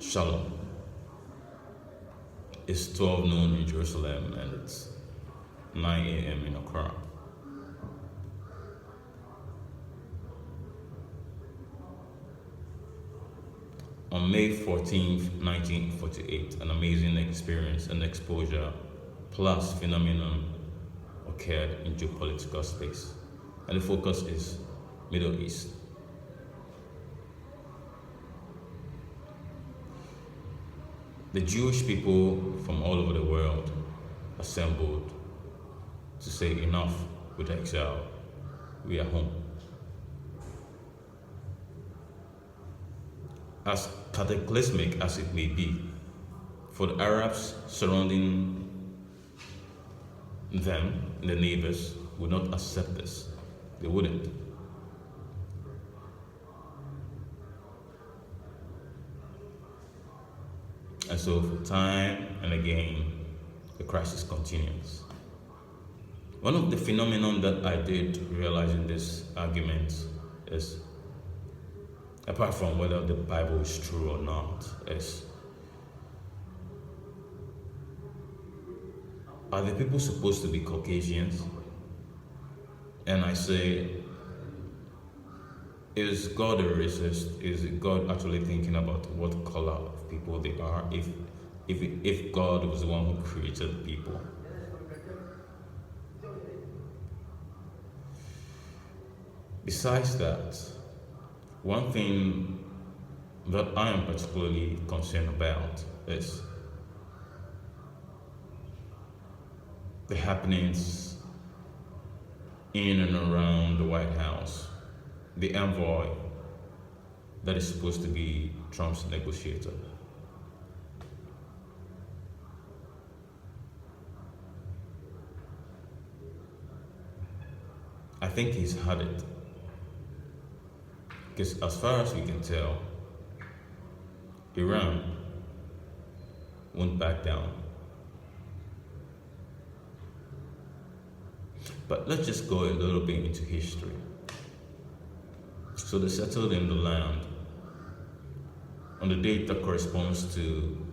Shalom. It's 12 noon in Jerusalem and it's 9 a.m. in Accra. On May 14th, 1948, an amazing experience and exposure plus phenomenon occurred in geopolitical space, and the focus is Middle East. The Jewish people from all over the world assembled to say enough with exile, we are home. As cataclysmic as it may be, for the Arabs surrounding them, the neighbors, would not accept this. They wouldn't. And so for time and again, the crisis continues. One of the phenomenon that I did realize in this argument is, apart from whether the Bible is true or not, is, are the people supposed to be Caucasians? And I say, is God a racist? Is God actually thinking about what color of people they are? If God was the one who created people. Besides that, one thing that I am particularly concerned about is the happenings in and around the White House. The envoy that is supposed to be Trump's negotiator. I think he's had it. Because as far as we can tell, Iran won't back down. But let's just go a little bit into history. So they settled in the land on the date that corresponds to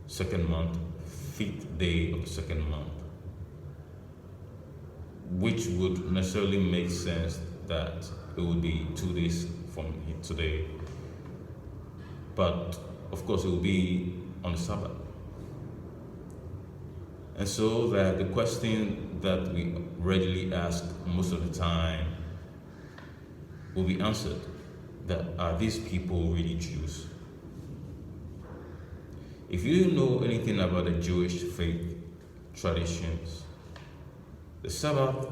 second month, 5th day of the second month, which would necessarily make sense that it would be 2 days from today. But of course it will be on the Sabbath. And so that the question that we readily ask most of the time will be answered, that are these people really Jews? If you know anything about the Jewish faith traditions, the Sabbath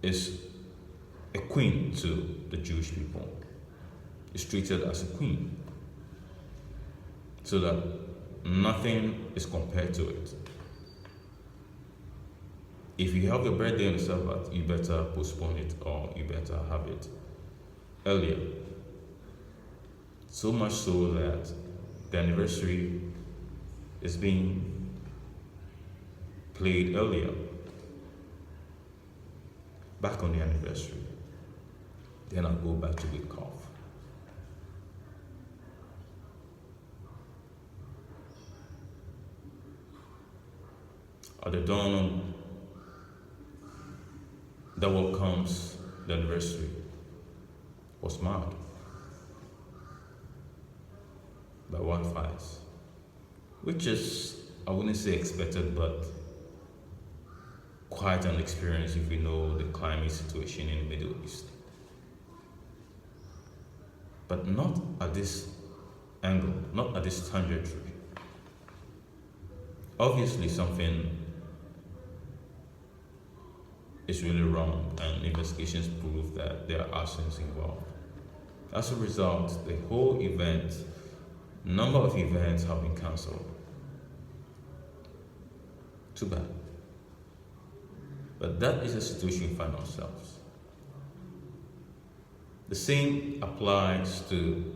is a queen to the Jewish people. It's treated as a queen, so that nothing is compared to it. If you have your birthday on the Sabbath, you better postpone it or you better have it earlier. So much so that the anniversary is being played earlier. Back on the anniversary. Then I'll go back to week off. At the dawn that welcomes the anniversary was marred by wildfires, which is, I wouldn't say expected, but quite an experience if you know the climate situation in the Middle East. But not at this angle, not at this trajectory. Obviously something is really wrong, and investigations prove that there are arsons involved. As a result, the whole event, number of events have been cancelled. Too bad. But that is the situation we find ourselves. The same applies to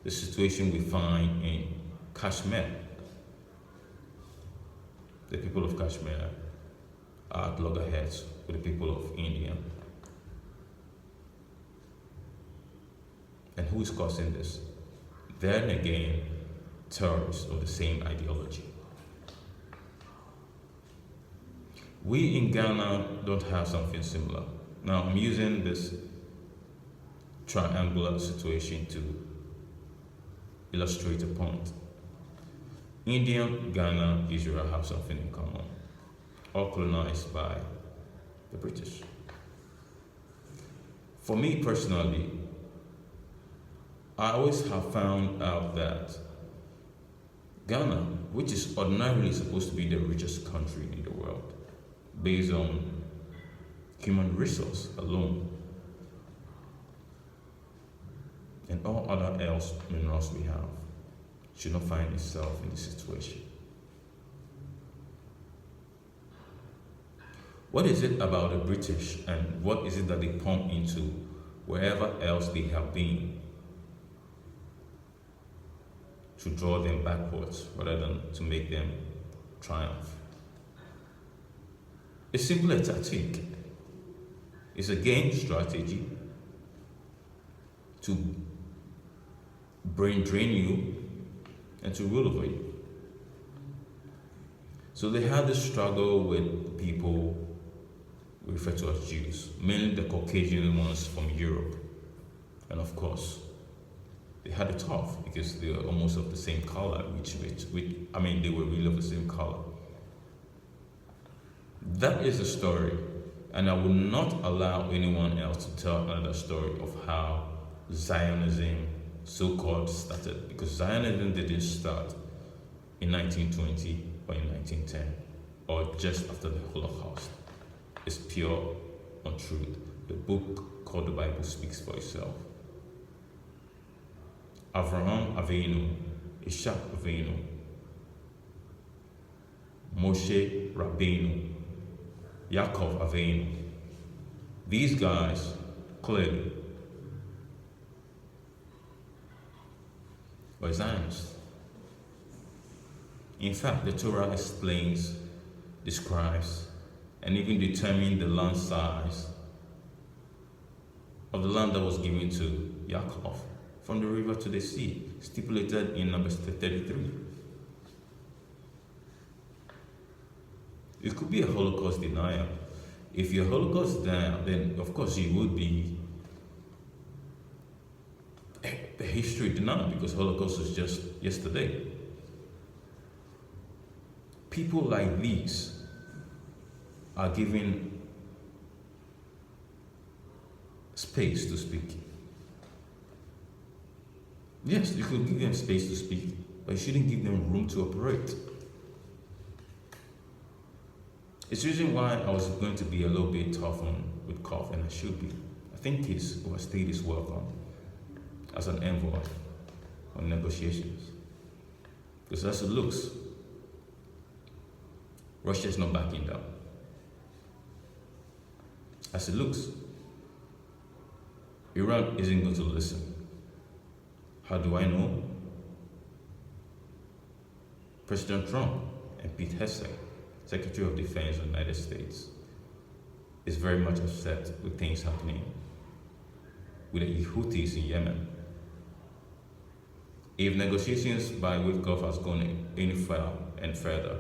the situation we find in Kashmir. The people of Kashmir are at loggerheads with the people of India. And who is causing this? then again terrorists of the same ideology. We in Ghana don't have something similar. Now I'm using this triangular situation to illustrate a point. India, Ghana, Israel have something in common, all colonized by the British. For me personally, I always have found out that Ghana, which is ordinarily supposed to be the richest country in the world, based on human resource alone, and all other else minerals we have, should not find itself in this situation. What is it about the British and what is it that they pump into wherever else they have been to draw them backwards rather than to make them triumph? It's simply a tactic. It's a game strategy to brain drain you and to rule over you. So they had this struggle with people we refer to as Jews, mainly the Caucasian ones from Europe. And of course, they had it tough because they were almost of the same color, which they were really of the same color. That is the story, and I will not allow anyone else to tell another story of how Zionism so-called started, because Zionism didn't start in 1920 or in 1910 or just after the Holocaust. It's pure untruth. The book called the Bible speaks for itself. Avraham Avinu, Ishak Avinu, Moshe Rabbeinu, Yaakov Avinu. These guys clearly were Zionists. In fact, the Torah explains, describes, and even determined the land size of the land that was given to Yaakov from the river to the sea, stipulated in Numbers 33. It could be a Holocaust denier. If you're Holocaust denier, then of course you would be a history denier, because Holocaust was just yesterday. People like these are given space to speak. Yes, you could give them space to speak, but you shouldn't give them room to operate. It's the reason why I was going to be a little bit tough with Kof, and I should be. I think he's overstayed his welcome as an envoy on negotiations. Because as it looks, Russia is not backing down. As it looks, Iran isn't going to listen. How do I know? President Trump and Pete Hegseth, Secretary of Defense of the United States, is very much upset with things happening with the Houthis in Yemen. If negotiations by Witkoff has gone any further,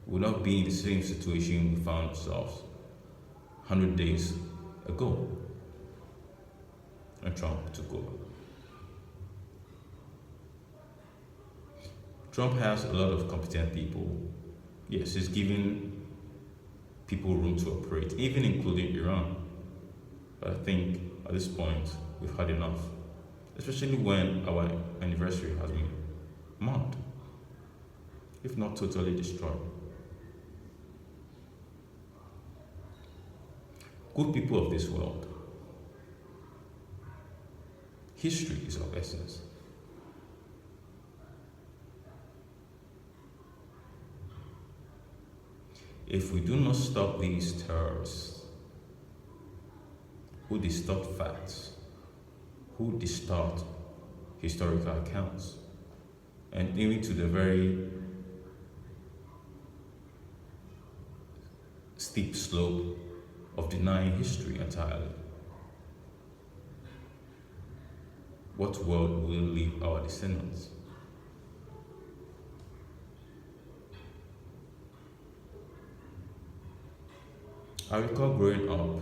we will not be in the same situation we found ourselves 100 days ago when Trump took over. Trump has a lot of competent people. Yes, he's giving people room to operate, even including Iran. But I think at this point, we've had enough, especially when our anniversary has been marked, if not totally destroyed. Good people of this world, history is of essence. If we do not stop these terrorists who distort facts, who distort historical accounts, and even to the very steep slope of denying history entirely, what world will we leave our descendants? I recall growing up,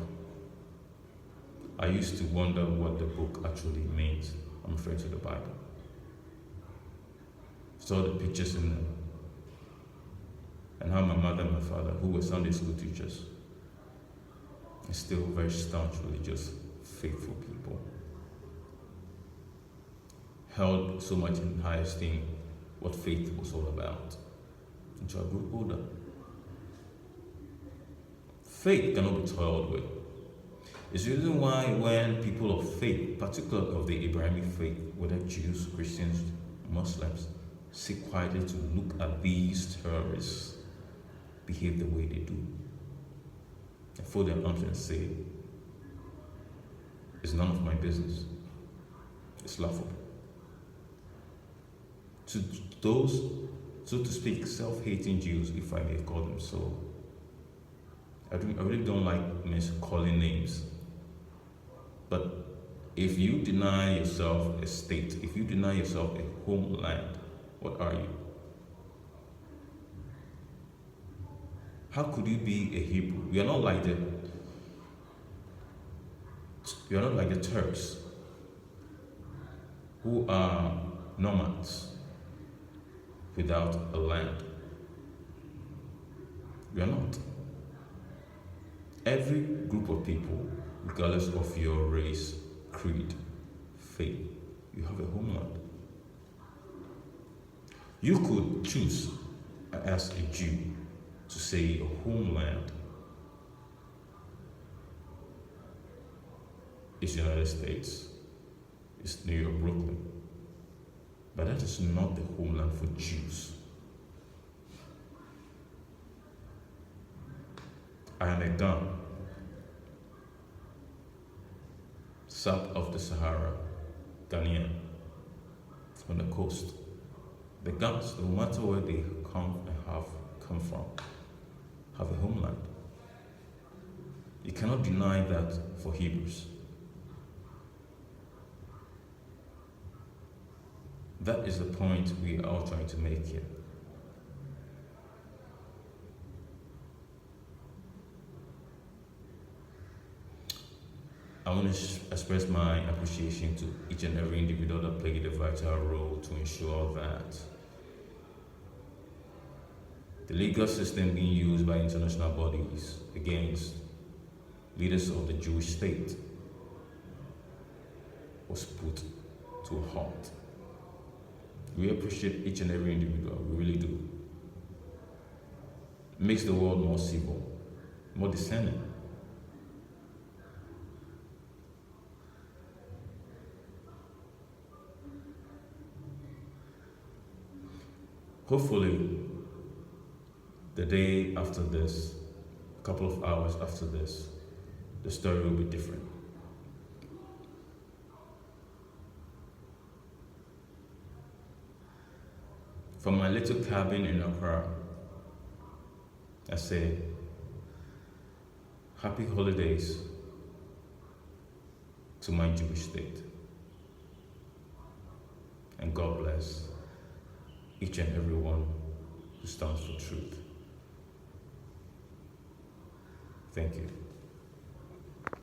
I used to wonder what the book actually means. I'm referring to the Bible. Saw the pictures in them, and how my mother and my father, who were Sunday school teachers, are still very staunch, religious, faithful people, held so much in high esteem what faith was all about. Until I grew older. Faith cannot be toiled with. It's the reason why when people of faith, particularly of the Abrahamic faith, whether Jews, Christians, Muslims, sit quietly to look at these terrorists behave the way they do, and fold their arms and say, it's none of my business. It's laughable. To those, so to speak, self-hating Jews, if I may call them so, I really don't like calling names. But if you deny yourself a state, if you deny yourself a homeland, what are you? How could you be a Hebrew? We are not like the Turks, who are nomads without a land. We are not. Every group of people, regardless of your race, creed, faith, you have a homeland. You could choose, as a Jew, to say your homeland is United States, it's New York, Brooklyn. But that is not the homeland for Jews. I am a Ghana, south of the Sahara, Ghanaian, on the coast. The Ghans, no matter where they come from, have a homeland. You cannot deny that for Hebrews. That is the point we are all trying to make here. I want to express my appreciation to each and every individual that played a vital role to ensure that the legal system being used by international bodies against leaders of the Jewish state was put to a halt. We appreciate each and every individual, we really do. It makes the world more civil, more discerning. Hopefully, the day after this, a couple of hours after this, the story will be different. From my little cabin in Accra, I say, happy holidays to my Jewish state. And God bless each and every one who stands for truth. Thank you.